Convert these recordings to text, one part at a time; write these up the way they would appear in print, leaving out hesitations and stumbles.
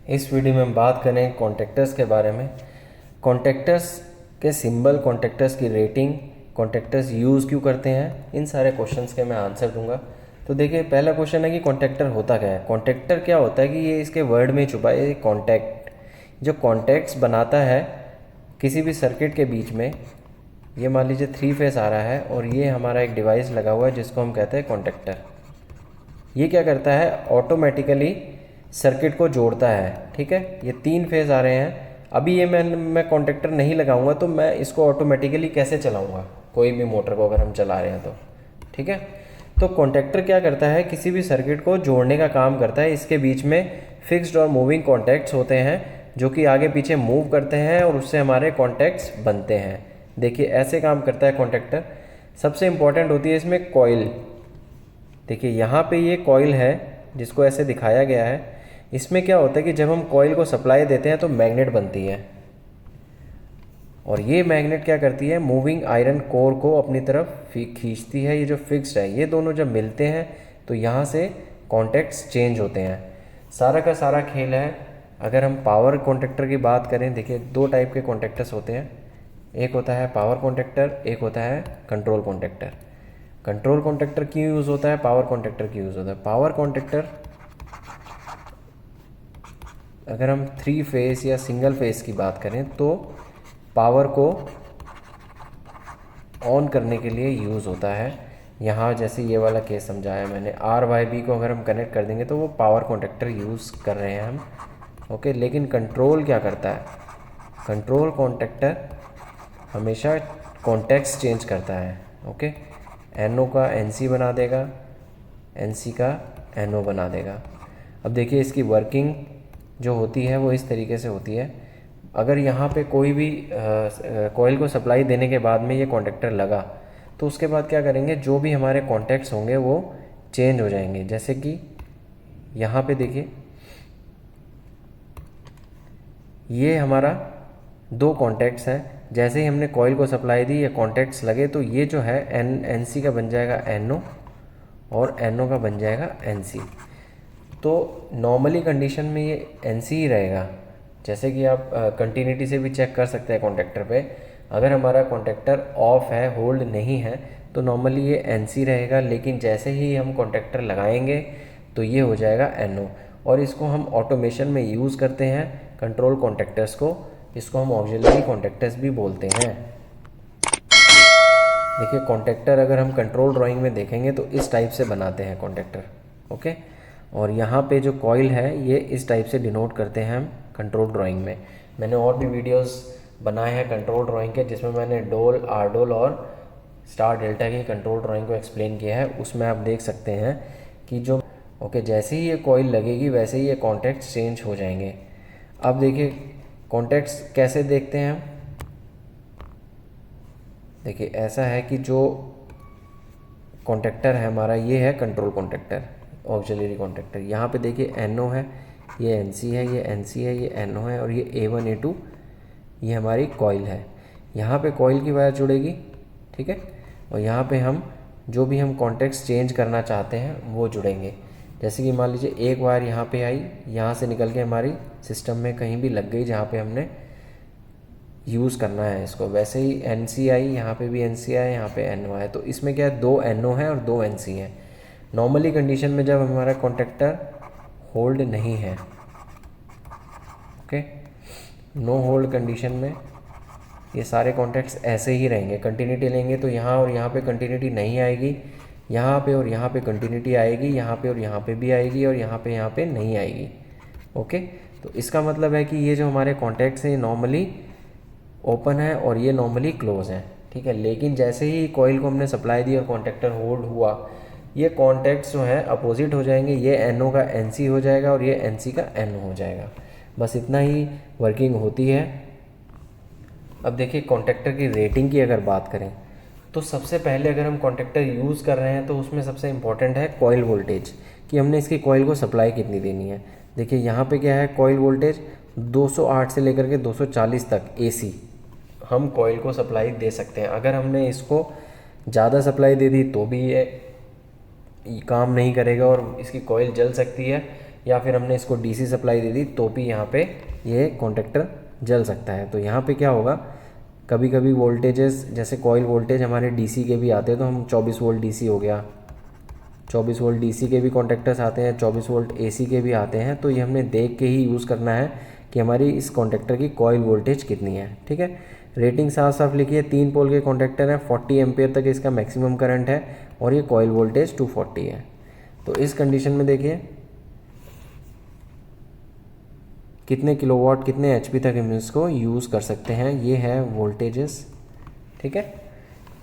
इस वीडियो में हम बात करें कॉन्टैक्टर्स के बारे में। कॉन्टैक्टर्स के सिंबल, कॉन्टैक्टर्स की रेटिंग, कॉन्टैक्टर्स यूज़ क्यों करते हैं, इन सारे क्वेश्चंस के मैं आंसर दूंगा। तो देखिए, पहला क्वेश्चन है कि कॉन्टैक्टर होता क्या है। कॉन्टैक्टर क्या होता है कि ये इसके वर्ड में छुपा है। ये कॉन्टैक्ट जो कॉन्टैक्ट्स बनाता है किसी भी सर्किट के बीच में, ये मान लीजिए 3 फेस आ रहा है और ये हमारा एक डिवाइस लगा हुआ है जिसको हम कहते हैं कॉन्टैक्टर। ये क्या करता है, ऑटोमेटिकली सर्किट को जोड़ता है। ठीक है, ये 3 फेज आ रहे हैं। अभी ये मैं कॉन्टैक्टर नहीं लगाऊंगा तो मैं इसको ऑटोमेटिकली कैसे चलाऊंगा, कोई भी मोटर को अगर हम चला रहे हैं तो। ठीक है, तो कॉन्टैक्टर क्या करता है, किसी भी सर्किट को जोड़ने का काम करता है। इसके बीच में फिक्स्ड और मूविंग कॉन्टैक्ट्स होते हैं जो कि आगे पीछे मूव करते हैं और उससे हमारे कॉन्टैक्ट्स बनते हैं। देखिए, ऐसे काम करता है कॉन्टैक्टर। सबसे इम्पॉर्टेंट होती है इसमें कॉइल। देखिए, यहाँ पे ये कॉइल है जिसको ऐसे दिखाया गया है। इसमें क्या होता है कि जब हम कॉइल को सप्लाई देते हैं तो मैग्नेट बनती है, और ये मैग्नेट क्या करती है, मूविंग आयरन कोर को अपनी तरफ खींचती है। ये जो फिक्स्ड है, ये दोनों जब मिलते हैं तो यहाँ से कॉन्टैक्ट्स चेंज होते हैं। सारा का सारा खेल है। अगर हम पावर कॉन्टैक्टर की बात करें, देखिए 2 टाइप के कॉन्टैक्टर्स होते हैं। एक होता है पावर कॉन्टैक्टर, एक होता है कंट्रोल कॉन्टैक्टर। कंट्रोल कॉन्टैक्टर क्यों यूज़ होता है, पावर कॉन्टैक्टर क्यों यूज़ होता है। पावर कॉन्टैक्टर अगर हम 3 फेस या सिंगल फेस की बात करें तो पावर को ऑन करने के लिए यूज़ होता है। यहाँ जैसे ये वाला केस समझाया मैंने, आर वाई बी को अगर हम कनेक्ट कर देंगे तो वो पावर कॉन्टैक्टर यूज़ कर रहे हैं हम। ओके, लेकिन कंट्रोल क्या करता है, कंट्रोल कॉन्टैक्टर हमेशा कॉन्टैक्ट्स चेंज करता है। ओके, एनओ का एनसी बना देगा, एनसी का एनओ बना देगा। अब देखिए, इसकी वर्किंग जो होती है वो इस तरीके से होती है। अगर यहाँ पे कोई भी कॉइल को सप्लाई देने के बाद में ये कॉन्टैक्टर लगा तो उसके बाद क्या करेंगे, जो भी हमारे कॉन्टैक्ट्स होंगे वो चेंज हो जाएंगे। जैसे कि यहाँ पे देखिए, ये हमारा 2 कॉन्टैक्ट्स हैं। जैसे ही हमने कॉइल को सप्लाई दी, ये कॉन्टैक्ट्स लगे तो ये जो है एन सी का बन जाएगा एनओ और एनओ का बन जाएगा एनसी। तो नॉर्मली कंडीशन में ये एनसी ही रहेगा। जैसे कि आप कंटिन्यूटी से भी चेक कर सकते हैं कॉन्टैक्टर पे। अगर हमारा कॉन्टैक्टर ऑफ है, होल्ड नहीं है, तो नॉर्मली ये एनसी रहेगा। लेकिन जैसे ही हम कॉन्टैक्टर लगाएंगे तो ये हो जाएगा एनओ। और इसको हम ऑटोमेशन में यूज़ करते हैं, कंट्रोल कॉन्टैक्टर्स को। इसको हम ऑक्सिलरी कॉन्टैक्टर्स भी बोलते हैं। देखिए, कॉन्टैक्टर अगर हम कंट्रोल ड्राइंग में देखेंगे तो इस टाइप से बनाते हैं कॉन्टैक्टर। ओके, और यहाँ पे जो कॉइल है ये इस टाइप से डिनोट करते हैं हम कंट्रोल ड्राइंग में। मैंने और भी वीडियोस बनाए हैं कंट्रोल ड्राइंग के, जिसमें मैंने डोल, आरडोल और स्टार डेल्टा की कंट्रोल ड्राइंग को एक्सप्लेन किया है। उसमें आप देख सकते हैं कि जो जैसे ही ये कॉइल लगेगी वैसे ही ये कॉन्टैक्ट्स चेंज हो जाएंगे। अब देखिए, कॉन्टैक्ट्स कैसे देखते हैं हम। देखिए, ऐसा है कि जो कॉन्टैक्टर है हमारा, ये है कंट्रोल कॉन्टैक्टर, ऑक्सिलरी कॉन्टैक्टर। यहाँ पे देखिए एनओ है, ये एनसी है, ये एनसी है, ये एनओ है, और ये A1 A2 ये हमारी कॉइल है। यहाँ पे कॉइल की वायर जुड़ेगी। ठीक है, और यहाँ पे हम जो भी हम कॉन्टैक्ट्स चेंज करना चाहते हैं वो जुड़ेंगे। जैसे कि मान लीजिए एक वायर यहाँ पे आई, यहाँ से निकल के हमारी सिस्टम में कहीं भी लग गई जहाँ पे हमने यूज़ करना है इसको। वैसे ही एन सी आई, यहाँ पे भी एन सी आई, यहाँ पे एन ओ है। तो इसमें क्या है, 2 एन ओ है और 2 एन सी हैं। नॉर्मली कंडीशन में जब हमारा कॉन्टैक्टर होल्ड नहीं है, ओके, नो होल्ड कंडीशन में ये सारे कॉन्टैक्ट्स ऐसे ही रहेंगे। कंटिन्यूटी लेंगे तो यहाँ और यहाँ पे कंटिन्यूटी नहीं आएगी, यहाँ पे और यहाँ पे कंटिन्यूटी आएगी, यहाँ पे और यहाँ पे भी आएगी, और यहाँ पे नहीं आएगी। ओके, तो इसका मतलब है कि ये जो हमारे कॉन्टैक्ट्स हैं नॉर्मली ओपन है और ये नॉर्मली क्लोज है। ठीक है, लेकिन जैसे ही कॉइल को हमने सप्लाई दी और कॉन्टैक्टर होल्ड हुआ, ये कॉन्टैक्ट्स जो हैं अपोजिट हो जाएंगे। ये एनओ का एनसी हो जाएगा और ये एनसी का एनओ हो जाएगा। बस इतना ही वर्किंग होती है। अब देखिए, कॉन्टैक्टर की रेटिंग की अगर बात करें तो सबसे पहले अगर हम कॉन्टैक्टर यूज़ कर रहे हैं तो उसमें सबसे इम्पॉर्टेंट है कॉइल वोल्टेज, कि हमने इसकी कॉइल को सप्लाई कितनी देनी है। देखिए, यहाँ पे क्या है, कॉइल वोल्टेज 208 से लेकर के 240 तक AC हम कॉइल को सप्लाई दे सकते हैं। अगर हमने इसको ज़्यादा सप्लाई दे दी तो भी ये काम नहीं करेगा और इसकी कॉइल जल सकती है। या फिर हमने इसको डीसी सप्लाई दे दी तो भी यहाँ पे ये कॉन्टेक्टर जल सकता है। तो यहाँ पे क्या होगा, कभी कभी वोल्टेजेस जैसे कॉइल वोल्टेज हमारे डीसी के भी आते हैं, तो हम 24 वोल्ट डीसी हो गया, 24 वोल्ट डीसी के भी कॉन्टेक्टर्स आते हैं, 24 वोल्ट एसी के भी आते हैं। तो ये हमने देख के ही यूज़ करना है कि हमारी इस कॉन्टेक्टर की कॉइल वोल्टेज कितनी है। ठीक है, रेटिंग साफ साफ लिखिए, 3 पोल के कॉन्टेक्टर हैं, 40 एम्पेयर तक इसका मैक्सिमम करंट है और ये कॉइल वोल्टेज 240 है। तो इस कंडीशन में देखिए कितने किलोवाट कितने एचपी तक हम इसको यूज़ कर सकते हैं। ये है वोल्टेजेस। ठीक है,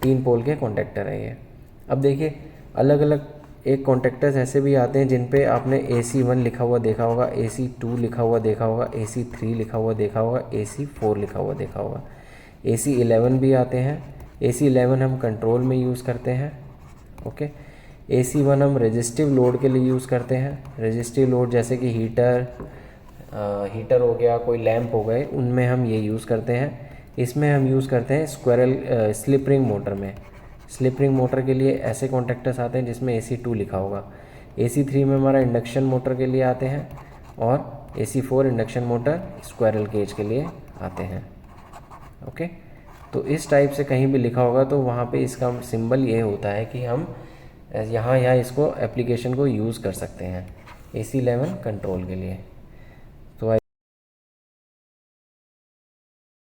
3 पोल के कॉन्टेक्टर है ये। अब देखिए अलग अलग एक कॉन्टेक्टर्स ऐसे भी आते हैं जिन पे आपने AC1 लिखा हुआ देखा होगा, AC2 लिखा हुआ देखा होगा, AC3 लिखा हुआ देखा होगा, AC4 लिखा हुआ देखा होगा, AC11 भी आते हैं। AC11 हम कंट्रोल में यूज़ करते हैं। ओके, AC1 हम रेजिस्टिव लोड के लिए यूज़ करते हैं। रेजिस्टिव लोड जैसे कि हीटर हो गया, कोई लैंप हो गए, उनमें हम ये यूज़ करते हैं। इसमें हम यूज़ करते हैं स्लिप रिंग मोटर में। स्लिप रिंग मोटर के लिए ऐसे कॉन्टेक्टर्स आते हैं जिसमें AC2 लिखा होगा। AC3 में हमारा इंडक्शन मोटर के लिए आते हैं और AC4 induction motor squirrel cage के लिए आते हैं। ओके, तो इस टाइप से कहीं भी लिखा होगा तो वहाँ पे इसका सिंबल ये होता है कि हम यहाँ इसको एप्लीकेशन को यूज़ कर सकते हैं AC11 कंट्रोल के लिए।